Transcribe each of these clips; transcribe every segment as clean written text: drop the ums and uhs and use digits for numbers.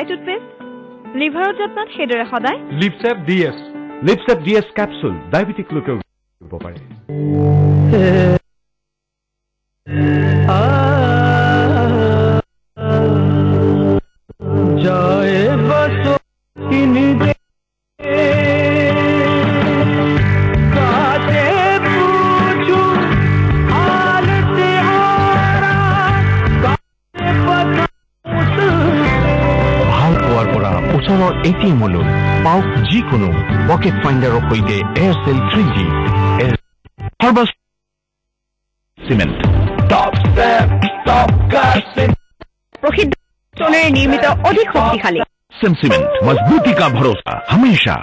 Toothpaste লিভাৰৰ যত্নত সেইদৰে সদায় লিপসেপ ডিএস লিপসেপ ডিএস ক্যাপসুল ডায়াবেটিক লোকেও কৰিব পাৰে জয় বসো কিনি দে কাতে পুছু হাল তেহারা কাতে পছু ভাল পোৱাৰ পৰা ওচৰৰ এটিএম লৈ পাওক যিকোনো পকেট ফাইণ্ডাৰৰ সৈতে এয়াৰসেল 3G সৰ্বশ সিমেন্ট টপ স্টেপ টপ কাৰ্ড প্ৰসিদ্ধ চোনেৰে নিৰ্মিত অধিক শক্তিশালী সিমেন্ট মজবুতি का भरोसा हमेशा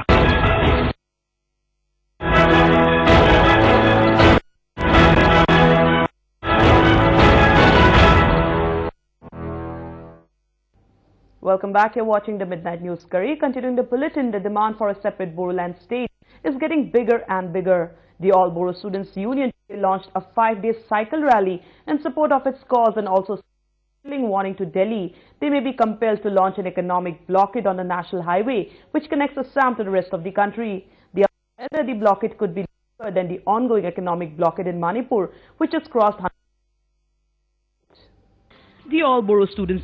Welcome back. You're watching the Midnight News Curry. Continuing the bulletin, the demand for a separate Bodoland state is getting bigger and bigger. The All Bodo Students Union launched a 5-day cycle rally in support of its cause and also sending warning to Delhi. They may be compelled to launch an economic blockade on the national highway, which connects Assam to the rest of the country. The blockade could be longer than the ongoing economic blockade in Manipur, which has crossed. The All Bodo Students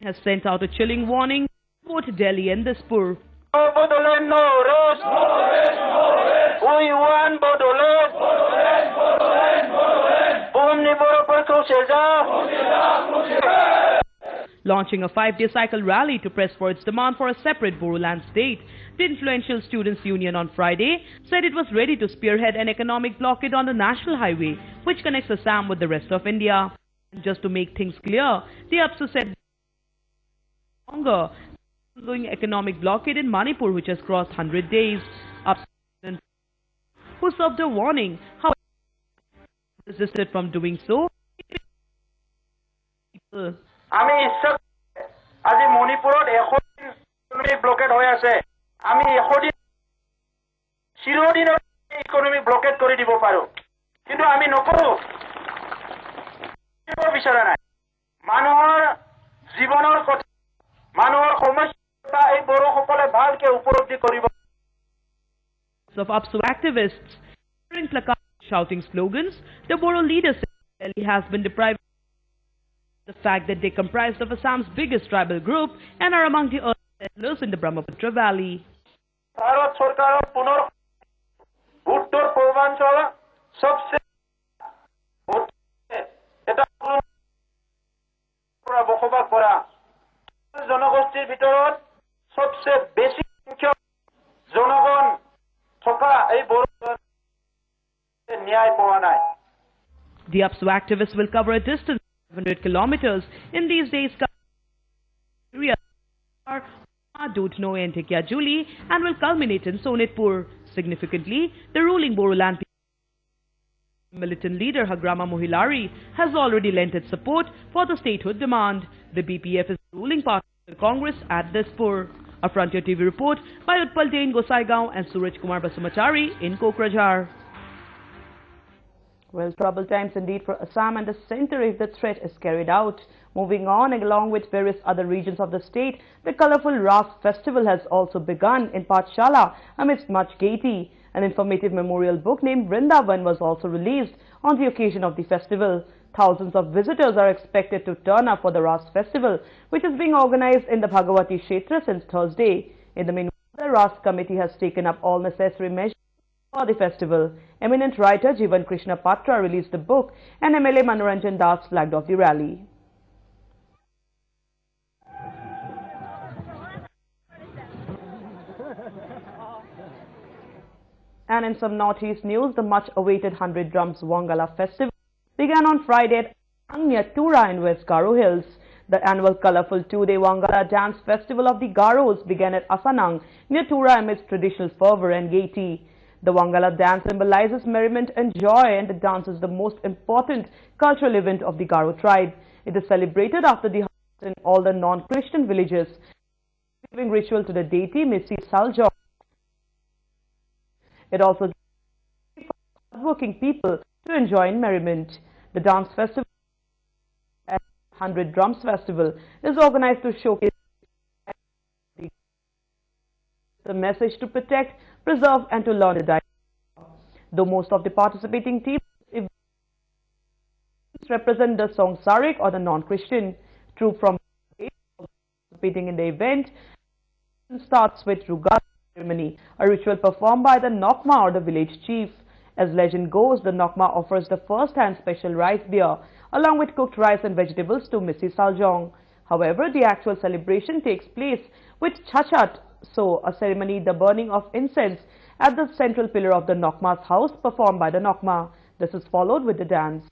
has sent out a chilling warning to Delhi and Dispur. No Bodoland, no rest. No rest, no rest. We want Bodoland. Bodoland, Bodoland, Bodoland. Launching a 5-day cycle rally to press for its demand for a separate Bodoland state, the influential Students' Union on Friday said it was ready to spearhead an economic blockade on the national highway, which connects Assam with the rest of India. Just to make things clear, the APSU said longer ongoing economic blockade in Manipur, which has crossed 100 days. Who served a warning, however, resisted from doing so. আমি আজি মণিপুৰত economic blockade হৈ আছে আমি এখদিন চিৰদিনৰ economic blockade কৰি দিব পাৰো কিন্তু আমি নকৰো বিচৰা নাই মানুহৰ জীৱনৰ কথা মানুহৰ সমস্যা এই বড়োসকলে ভালকে উপলব্ধি কৰিব of APSU activists carrying placards shouting slogans. The Bodo leader said Delhi has been deprived of the fact that they comprised of Assam's biggest tribal group and are among the early settlers in the Brahmaputra Valley. Bharat সরকারের পুনর উত্তর পূর্বাঞ্চল সবচেয়ে এটা বসবাস করা জনগোষ্ঠীৰ ভিতৰত সবচেয়ে বেছি সংখ্যক জনগণ থকা এই ন্যায় পোৱা নাই The APSU activists will cover a distance of 700 kilometers in these days Dutno and Tekiajuli and will culminate in Sonitpur. Significantly, the ruling Bodoland militant leader Hagrama Mohilari has already lent its support for the statehood demand. The BPF is the ruling party of the Congress at Dispur. A Frontier TV report by Utpal Jain Gosaigaon and Suraj Kumar Basumachari in Kokrajhar. Well, troubled times indeed for Assam and the center if the threat is carried out. Moving on, along with various other regions of the state, the colorful Ras festival has also begun in Pathshala amidst much gaiety. An informative memorial book named Vrindavan was also released on the occasion of the festival. Thousands of visitors are expected to turn up for the Ras festival, which is being organized in the Bhagawati Kshetra since Thursday. In the meanwhile, the Ras committee has taken up all necessary measures for the festival. Eminent writer Jivan Krishna Patra released the book and MLA Manoranjan Das flagged off the rally. And in some northeast news, the much-awaited 100 Drums Wangala festival began on Friday at near Tura in West Garo Hills. The annual colourful 2-day Wangala dance festival of the Garos began at Asanang near Tura amidst traditional fervour and gaiety. The Wangala dance symbolizes merriment and joy, and the dance is the most important cultural event of the Garo tribe. It is celebrated after the harvest in all the non-Christian villages. Giving ritual to the deity Missy Saljo. It also gives working people to enjoy in merriment. The dance festival at 100 Drums Festival is organized to showcase the message to protect, preserve and to learn the diversity. Though most of the participating teams represent the Songsarik or the non-Christian troop from participating in the event, starts with Ruga ceremony, a ritual performed by the Nokma or the village chief. As legend goes, the Nokma offers the first-hand special rice beer along with cooked rice and vegetables to Missy Saljong. However, the actual celebration takes place with Chachat, so a ceremony, the burning of incense at the central pillar of the Nokma's house performed by the Nokma. This is followed with the dance.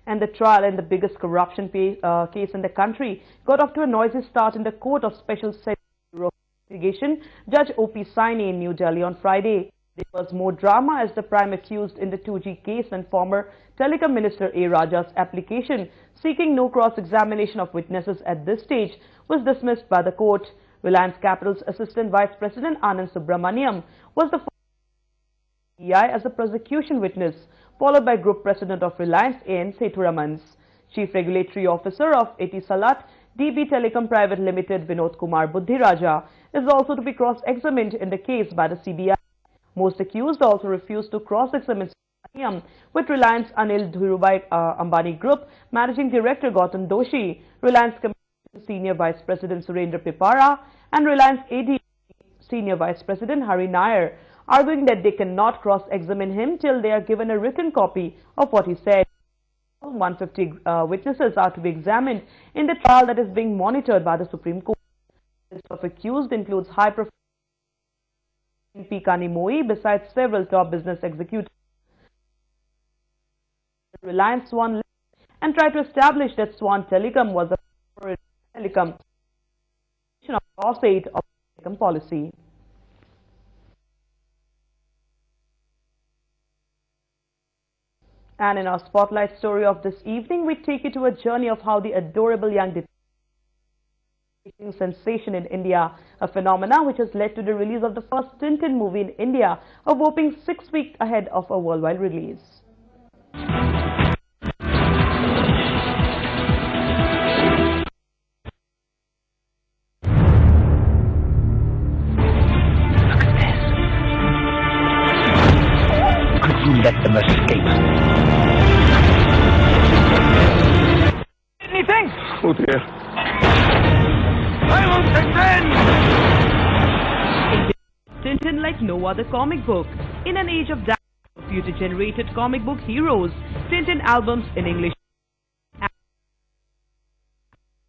And the trial in the biggest corruption case in the country got off to a noisy start in the Court of Special Investigation, Judge O.P. Saini in New Delhi on Friday. There was more drama as the prime accused in the 2G case and former Telecom Minister A. Raja's application seeking no cross-examination of witnesses at this stage was dismissed by the court. Reliance Capital's Assistant Vice President Anand Subramaniam was the first CBI as a prosecution witness, followed by Group President of Reliance A.N. Sethuramans. Chief Regulatory Officer of Etisalat DB Telecom Private Limited Vinod Kumar Buddhiraja is also to be cross-examined in the case by the CBI. Most accused also refused to cross-examine Subramaniam, with Reliance Anil Dhirubhai Ambani Group Managing Director Gautam Doshi, Reliance Commission Senior Vice President Surendra Pipara and Reliance AD Senior Vice President Hari Nair, arguing that they cannot cross-examine him till they are given a written copy of what he said. 150 witnesses are to be examined in the trial that is being monitored by the Supreme Court. The list of accused includes high-profile P. Kanimoi, besides several top business executives. Reliance Swan and tried to establish that Swan Telecom was a telecom of Clause 8 of telecom policy. And in our spotlight story of this evening, we take you to a journey of how the adorable young sensation in India, a phenomenon which has led to the release of the first Tintin movie in India, a whopping 6 weeks ahead of a worldwide release. Could you let them escape? Anything? Oh dear. I won't pretend! Tintin like no other comic book. In an age of computer-generated comic book heroes, Tintin albums in English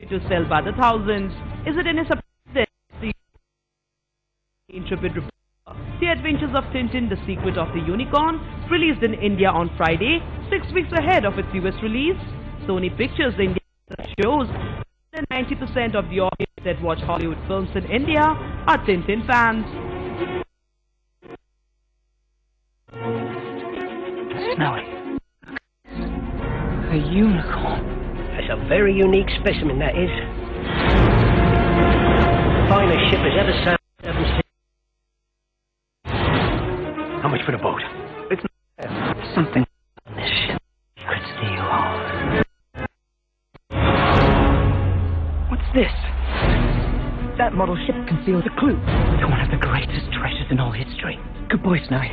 to sell by the thousands. Is it any surprise that the intrepid reporter, The Adventures of Tintin, The Secret of the Unicorn, released in India on Friday, 6 weeks ahead of its US release? Sony Pictures India shows that 90% of the audience that watch Hollywood films in India are Tintin fans. Smell it. A unicorn. That's a very unique specimen, that is. Finest ship has ever sailed. How much for the boat? It's something on this ship. Secret seal. What's this? That model ship conceals a clue to one of the greatest treasures in all history. Good boy, Snowy.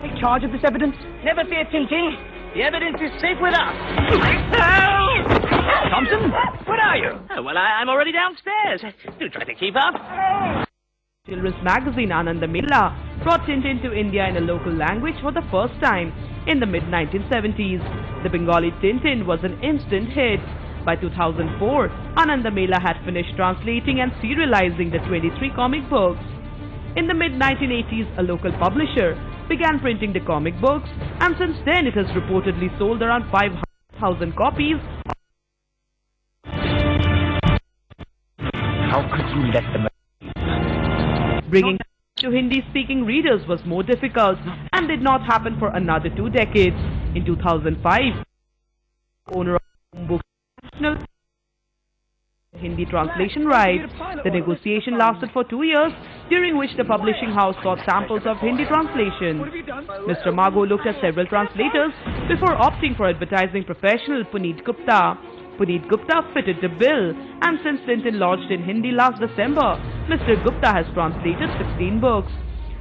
Take charge of this evidence? Never fear, Tintin. The evidence is safe with us. Thompson, where are you? Oh, well, I'm already downstairs. Do try to keep up. Children's magazine Ananda Mela brought Tintin to India in a local language for the first time in the mid-1970s. The Bengali Tintin was an instant hit. By 2004, Ananda Mela had finished translating and serializing the 23 comic books. In the mid-1980s, a local publisher began printing the comic books, and since then it has reportedly sold around 500,000 copies. How could you let them... Bringing to Hindi-speaking readers was more difficult and did not happen for another 2 decades. In 2005, owner of Book National Hindi translation rights. The negotiation lasted for 2 years, during which the publishing house sought samples of Hindi translation. Mr. Mago looked at several translators before opting for advertising professional Puneet Gupta. Puneet Gupta fitted the bill, and since Tintin launched in Hindi last December, Mr. Gupta has translated 16 books.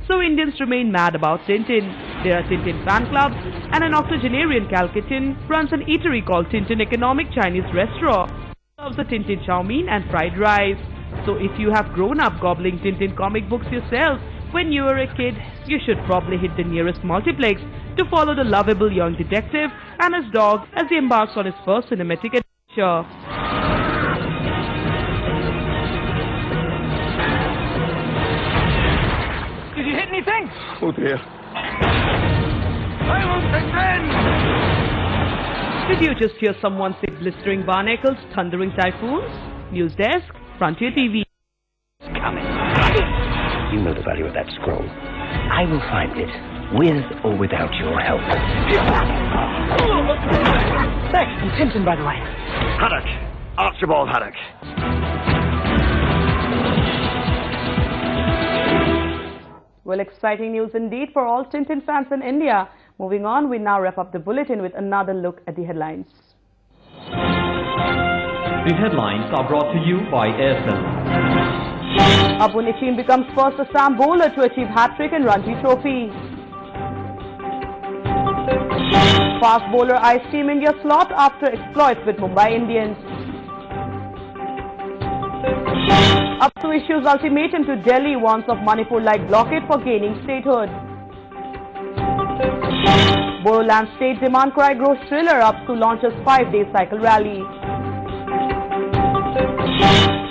So Indians remain mad about Tintin. There are Tintin fan clubs, and an octogenarian Calcuttan runs an eatery called Tintin Economic Chinese Restaurant. Serves a Tintin chow mein and fried rice. So if you have grown up gobbling Tintin comic books yourself when you were a kid, you should probably hit the nearest multiplex to follow the lovable young detective and his dog as he embarks on his first cinematic adventure. Did you hit anything? Oh dear. I won't defend! Did you just hear someone say blistering barnacles, thundering typhoons? News Desk, Frontier TV. Coming. You know the value of that scroll. I will find it, with or without your help. Thanks, I'm Tintin, by the way. Haddock. Archibald Haddock. Well, exciting news indeed for all Tintin fans in India. Moving on, we now wrap up the bulletin with another look at the headlines. The headlines are brought to you by Aircel. Abu Nichim becomes first Assam bowler to achieve hat-trick in Ranji Trophy. Fast bowler eyes Team India slot after exploits with Mumbai Indians. Apsu issues ultimatum to Delhi, warns of Manipur-like blockade for gaining statehood. Bodoland state demand cry grows shriller. Apsu launches 5-day cycle rally.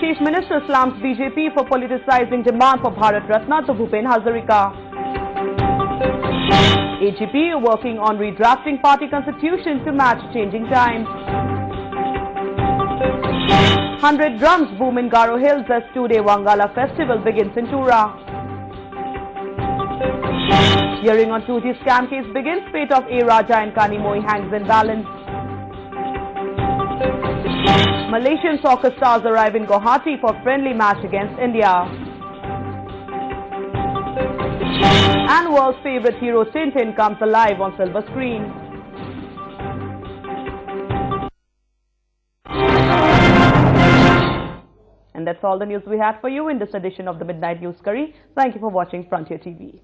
Chief Minister slams BJP for politicizing demand for Bharat Ratna to Bhupen Hazarika. AGP working on redrafting party constitution to match changing times. 100 drums boom in Garo Hills as 2-day Wangala festival begins in Tura. Hearing on 2G scam case begins. Fate of A. Raja and Kanimoy hangs in balance. Malaysian soccer stars arrive in Guwahati for friendly match against India. And world's favorite hero Tintin comes alive on silver screen. And that's all the news we had for you in this edition of the Midnight News Curry. Thank you for watching Frontier TV.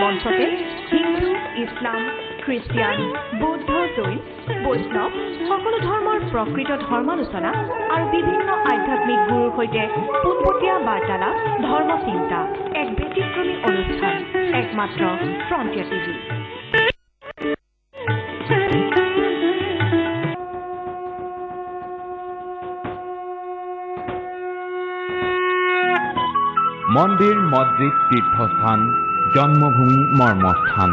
মঞ্চতে Hindu, Islam, Christian, বৌদ্ধ, জৈন, বৈষ্ণৱ সকলো ধৰ্মৰ প্ৰকৃত ধৰ্মালোচনা আৰু বিভিন্ন আধ্যাত্মিক গুৰুৰ সৈতে পোনপটীয়া বাৰ্তালাপ, ধৰ্মচিন্তা, এক ব্যতিক্ৰমী অনুষ্ঠান, একমাত্ৰ ফ্ৰণ্টিয়াৰ টিভি। মন্দিৰ, মছজিদ, তীৰ্থস্থান, জন্মভূমি, মৰ্মস্থান।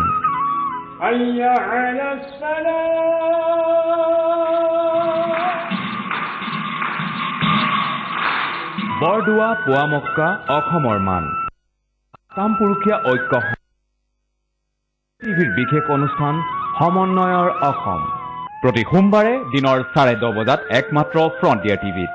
বৰদোৱা, পোৱামক্কা, অসমৰ মান। আসামপুৰুষীয়া ঐক্য টিভিৰ বিশেষ অনুষ্ঠান সমন্বয়ৰ অসম। প্ৰতি সোমবাৰে দিনৰ 10:30 বজাত একমাত্ৰ ফ্ৰণ্টিয়াৰ টিভিত।